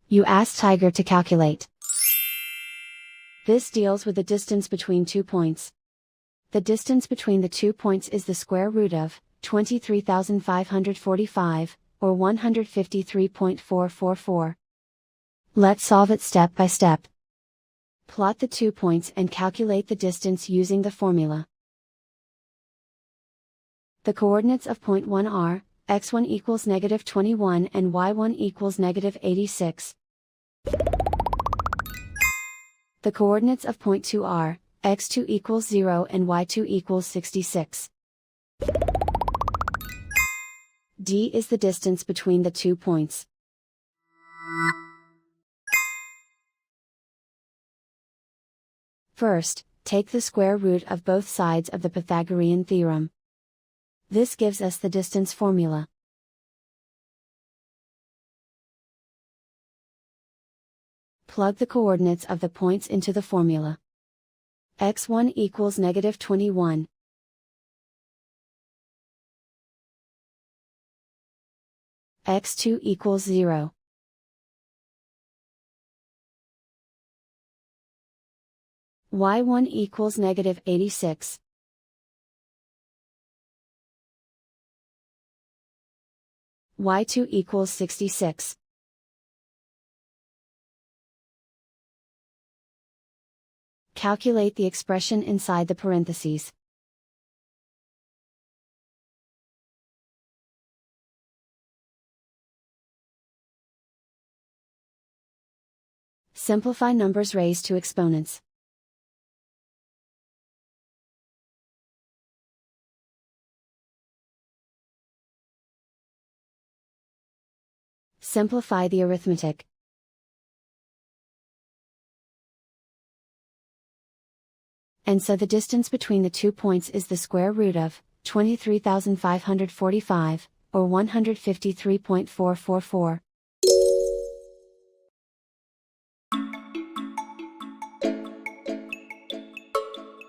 You ask Tiger to calculate. This deals with the distance between 2 points. The distance between the 2 points is the square root of 23,545, or 153.444. Let's solve it step by step. Plot the 2 points and calculate the distance using the formula. The coordinates of point 1 are, x1 equals -21 and y1 equals -86. The coordinates of point 2 are, x2 equals 0 and y2 equals 66. D is the distance between the 2 points. First, take the square root of both sides of the Pythagorean theorem. This gives us the distance formula. Plug the coordinates of the points into the formula. x1 equals -21. x2 equals 0. y1 equals -86. y2 equals 66. Calculate the expression inside the parentheses. Simplify numbers raised to exponents. Simplify the arithmetic. And so the distance between the 2 points is the square root of 23,545, or 153.444.